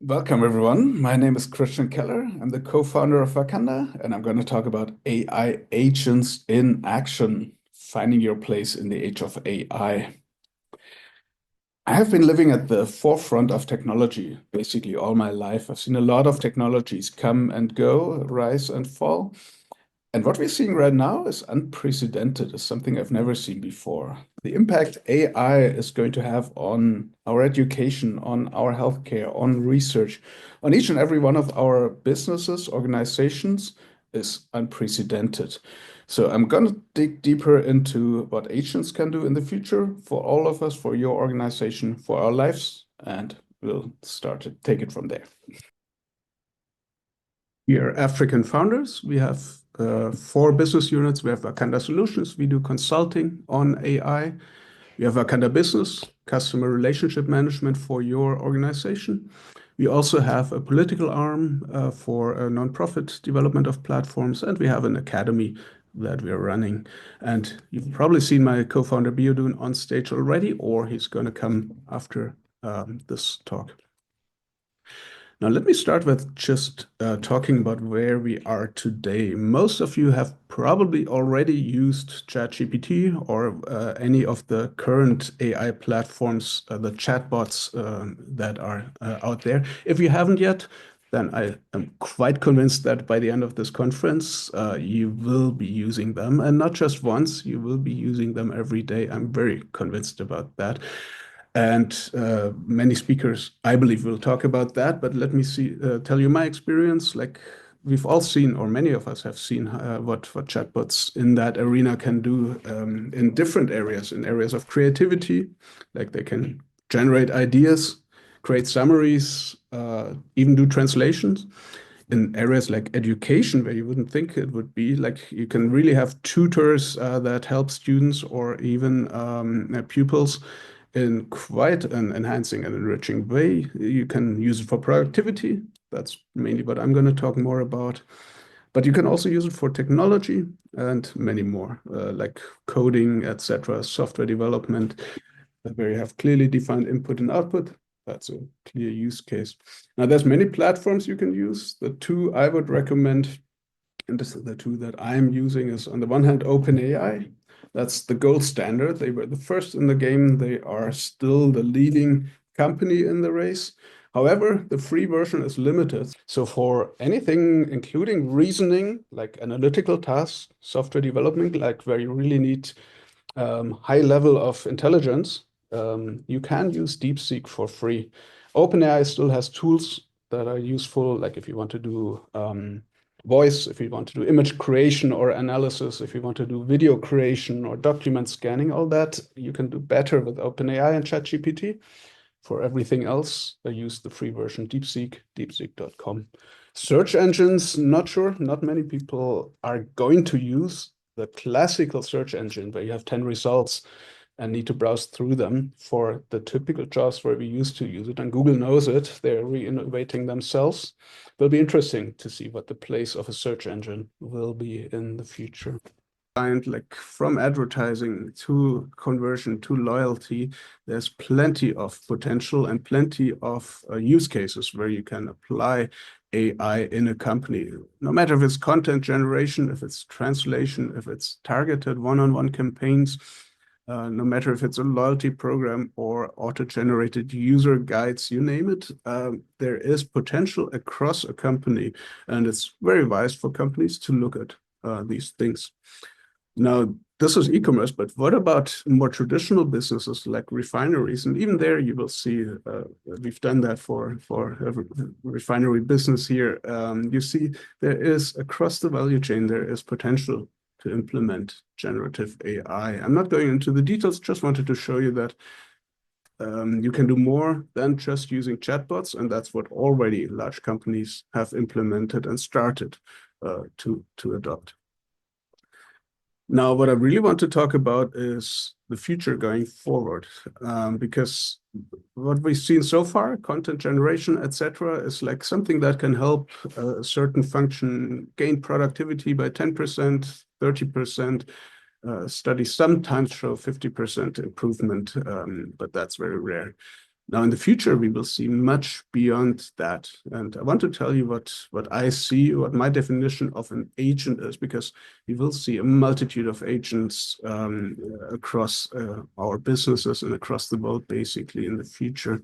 Welcome, everyone. My name is Christian Keller. I'm the co-founder of Wakanda, and I'm going to talk about AI agents in action, finding your place in the age of AI. I have been living at the forefront of technology basically all my life. I've seen a lot of technologies come and go, rise and fall. And what we're seeing right now is unprecedented, is something I've never seen before. The impact AI is going to have on our education, on our healthcare, on research, on each and every one of our businesses, organizations is unprecedented. So I'm going to dig deeper into what agents can do in the future for all of us, for your organization, for our lives, and we'll start to take it from there. We are African founders. We have four business units. We have Wakanda Solutions. We do consulting on AI. We have Wakanda Business, customer relationship management for your organization. We also have a political arm for a nonprofit development of platforms, and we have an academy that we are running. And you've probably seen my co-founder Biodun on stage already, or he's going to come after this talk. Now, let me start with just talking about where we are today. Most of you have probably already used ChatGPT or any of the current AI platforms, the chatbots that are out there. If you haven't yet, then I am quite convinced that by the end of this conference, you will be using them. And not just once, you will be using them every day. I'm very convinced about that. And many speakers, I believe, will talk about that. But let me tell you my experience. Like we've all seen, or many of us have seen, what chatbots in that arena can do in different areas, in areas of creativity, like they can generate ideas, create summaries, even do translations. In areas like education, where you wouldn't think it would be, like you can really have tutors that help students or even pupils in quite an enhancing and enriching way. You can use it for productivity. That's mainly what I'm going to talk more about. But you can also use it for technology and many more, like coding, etc., software development, where you have clearly defined input and output. That's a clear use case. Now, there's many platforms you can use. The two I would recommend, and this is the two that I'm using, is on the one hand, OpenAI. That's the gold standard. They were the first in the game. They are still the leading company in the race. However, the free version is limited. So for anything, including reasoning, like analytical tasks, software development, like where you really need high level of intelligence, you can use DeepSeek for free. OpenAI still has tools that are useful, like if you want to do voice, if you want to do image creation or analysis, if you want to do video creation or document scanning, all that you can do better with OpenAI and ChatGPT. For everything else, I use the free version DeepSeek, deepseek.com. Search engines, not sure. Not many people are going to use the classical search engine where you have 10 results and need to browse through them for the typical jobs where we used to use it. And Google knows it. They're re-innovating themselves. It'll be interesting to see what the place of a search engine will be in the future. Like from advertising to conversion to loyalty, there's plenty of potential and plenty of use cases where you can apply AI in a company. No matter if it's content generation, if it's translation, if it's targeted one-on-one campaigns, no matter if it's a loyalty program or auto-generated user guides, you name it, there is potential across a company, and it's very wise for companies to look at these things. Now, this is e-commerce, but what about more traditional businesses like refineries? And even there, you will see we've done that for a refinery business here. You see, there is across the value chain, there is potential to implement generative AI. I'm not going into the details, just wanted to show you that you can do more than just using chatbots, and that's what already large companies have implemented and started to adopt. Now, what I really want to talk about is the future going forward, because what we've seen so far, content generation, etc., is like something that can help a certain function gain productivity by 10%, 30%. Studies sometimes show 50% improvement, but that's very rare. Now, in the future, we will see much beyond that. And I want to tell you what I see, what my definition of an agent is, because we will see a multitude of agents across our businesses and across the world, basically, in the future.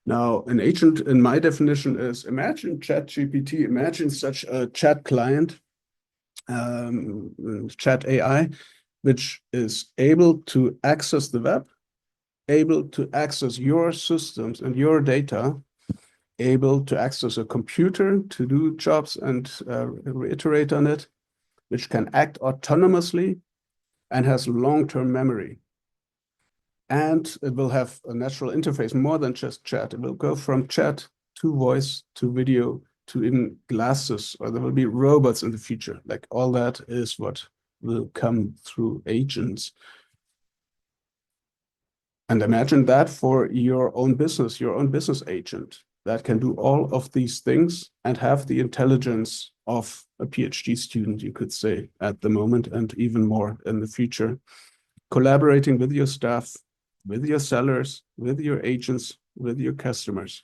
Now, an agent, in my definition, is imagine ChatGPT, imagine such a chat client, chat AI, which is able to access the web, able to access your systems and your data, able to access a computer to do jobs and reiterate on it, which can act autonomously and has long-term memory. And it will have a natural interface more than just chat. It will go from chat to voice to video to even glasses, or there will be robots in the future. Like all that is what will come through agents. And imagine that for your own business agent that can do all of these things and have the intelligence of a PhD student, you could say, at the moment, and even more in the future, collaborating with your staff, with your sellers, with your agents, with your customers.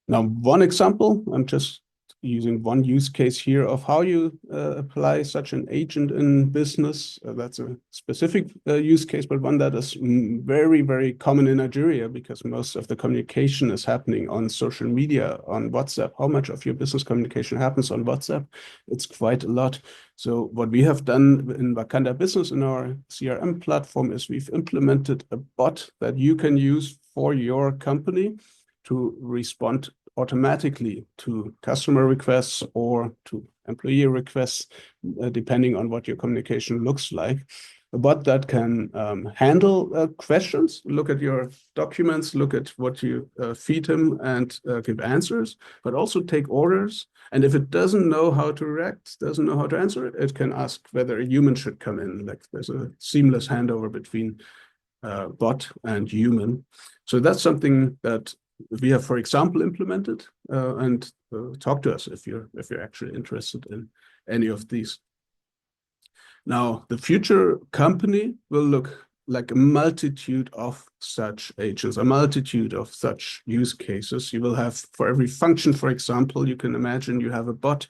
Now, one example, I'm just using one use case here of how you apply such an agent in business. That's a specific use case, but one that is very, very common in Nigeria because most of the communication is happening on social media, on WhatsApp. How much of your business communication happens on WhatsApp? It's quite a lot. So what we have done in Wakanda Business in our CRM platform is we've implemented a bot that you can use for your company to respond automatically to customer requests or to employee requests, depending on what your communication looks like. A bot that can handle questions, look at your documents, look at what you feed him and give answers, but also take orders. And if it doesn't know how to react, doesn't know how to answer it, it can ask whether a human should come in. Like there's a seamless handover between bot and human. So that's something that we have, for example, implemented, and talk to us if you're actually interested in any of these. Now, the future company will look like a multitude of such agents, a multitude of such use cases. You will have for every function, for example, you can imagine you have a bot,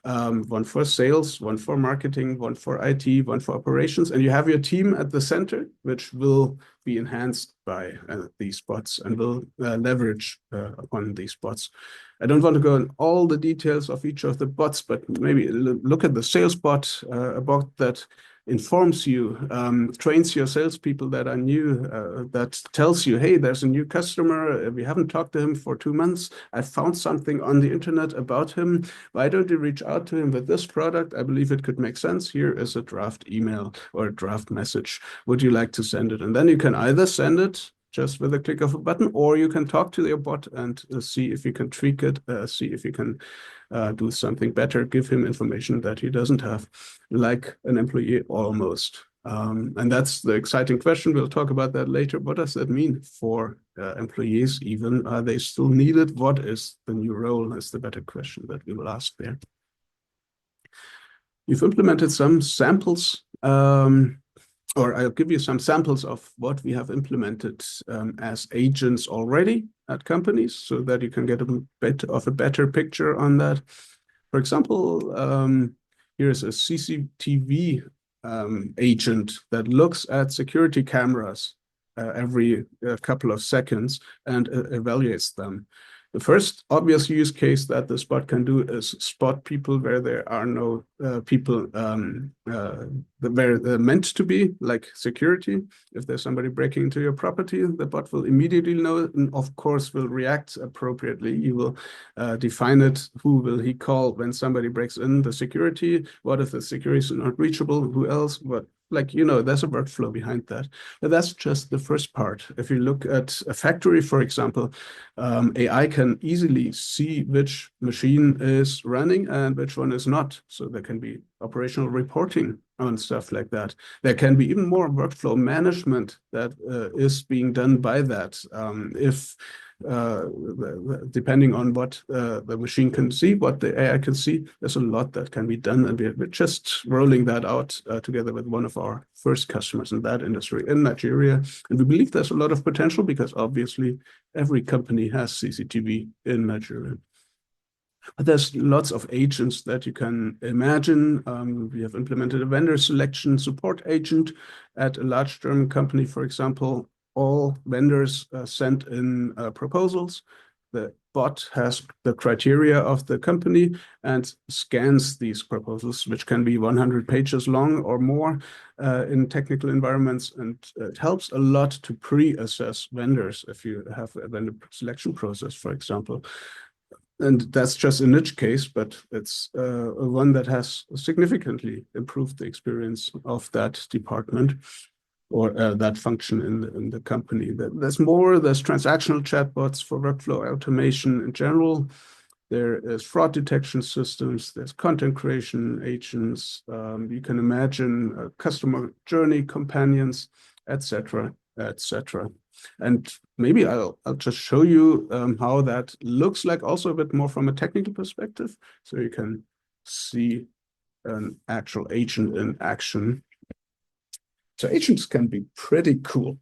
one for sales, one for marketing, one for IT, one for operations, and you have your team at the center, which will be enhanced by these bots and will leverage upon these bots. I don't want to go in all the details of each of the bots, but maybe look at the sales bot, a bot that informs you, trains your salespeople that are new, that tells you, hey, there's a new customer. We haven't talked to him for 2 months. I found something on the internet about him. Why don't you reach out to him with this product? I believe it could make sense. Here is a draft email or a draft message. Would you like to send it? And then you can either send it just with a click of a button, or you can talk to your bot and see if you can tweak it, see if you can do something better, give him information that he doesn't have, like an employee almost. And that's the exciting question. We'll talk about that later. What does that mean for employees even? Are they still needed? What is the new role is the better question that we will ask there. You've implemented some samples, or I'll give you some samples of what we have implemented as agents already at companies so that you can get a bit of a better picture on that. For example, here's a CCTV agent that looks at security cameras every couple of seconds and evaluates them. The first obvious use case that the bot can do is spot people where there are no people where they're meant to be, like security. If there's somebody breaking into your property, the bot will immediately know and, of course, will react appropriately. You will define it. Who will he call when somebody breaks in? The security. What if the security is not reachable? Who else? What? Like, you know, there's a workflow behind that. But that's just the first part. If you look at a factory, for example, AI can easily see which machine is running and which one is not. So there can be operational reporting on stuff like that. There can be even more workflow management that is being done by that. If depending on what the machine can see, what the AI can see, there's a lot that can be done. And we're just rolling that out together with one of our first customers in that industry in Nigeria. And we believe there's a lot of potential because obviously every company has CCTV in Nigeria. But there's lots of agents that you can imagine. We have implemented a vendor selection support agent at a large German company, for example. All vendors send in proposals. The bot has the criteria of the company and scans these proposals, which can be 100 pages long or more in technical environments. And it helps a lot to pre-assess vendors if you have a vendor selection process, for example. And that's just a niche case, but it's one that has significantly improved the experience of that department or that function in the company. There's more. There's transactional chatbots for workflow automation in general. There is fraud detection systems. There's content creation agents. You can imagine customer journey companions, etc., etc. And maybe I'll just show you how that looks like also a bit more from a technical perspective, so you can see an actual agent in action. So agents can be pretty cool.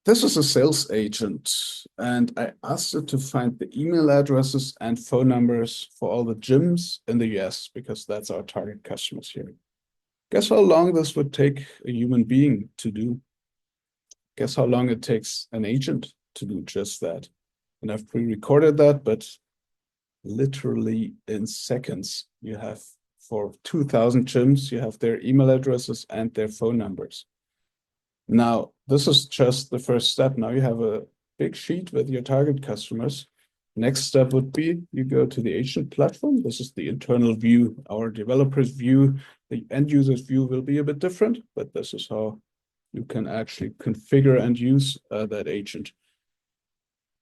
This is a sales agent, and I asked it to find the email addresses and phone numbers for all the gyms in the US, because that's our target customers here. Guess how long this would take a human being to do? Guess how long it takes an agent to do just that? And I've pre-recorded that, but literally in seconds, you have for 2,000 gyms, you have their email addresses and their phone numbers. Now, this is just the first step. Now you have a big sheet with your target customers. Next step would be you go to the agent platform. This is the internal view. Our developer's view, the end user's view will be a bit different, but this is how you can actually configure and use that agent.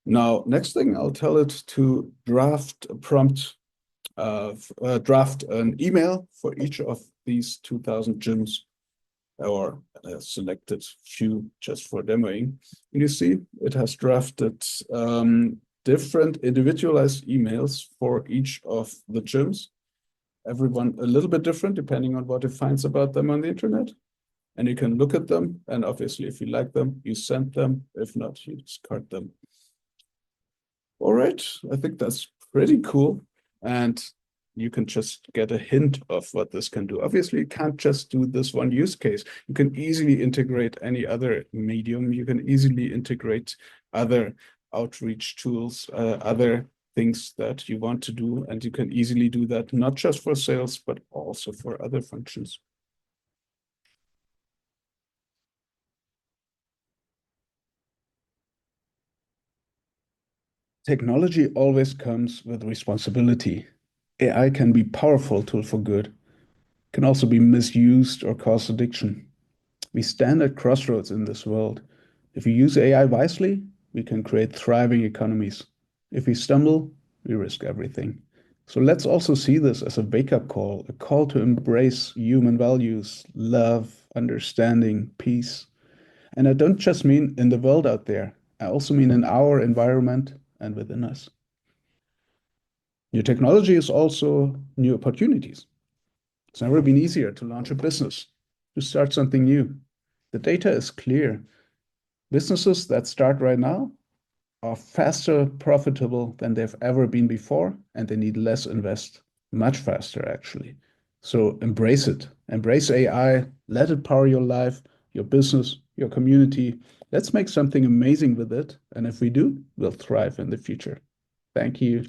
Now, next thing, I'll tell it to draft a prompt, draft an email for each of these 2,000 gyms, or a selected few just for demoing. And you see it has drafted different individualized emails for each of the gyms. Everyone a little bit different depending on what it finds about them on the internet. And you can look at them, and obviously if you like them, you send them. If not, you discard them. All right, I think that's pretty cool. And you can just get a hint of what this can do. Obviously, you can't just do this one use case. You can easily integrate any other medium. You can easily integrate other outreach tools, other things that you want to do. And you can easily do that, not just for sales, but also for other functions. Technology always comes with responsibility. AI can be a powerful tool for good, can also be misused or cause addiction. We stand at crossroads in this world. If we use AI wisely, we can create thriving economies. If we stumble, we risk everything. So let's also see this as a wake-up call, a call to embrace human values, love, understanding, peace. And I don't just mean in the world out there. I also mean in our environment and within us. New technology is also new opportunities. It's never been easier to launch a business, to start something new. The data is clear. Businesses that start right now are faster profitable than they've ever been before, and they need less invest, much faster actually. So embrace it. Embrace AI. Let it power your life, your business, your community. Let's make something amazing with it. And if we do, we'll thrive in the future. Thank you.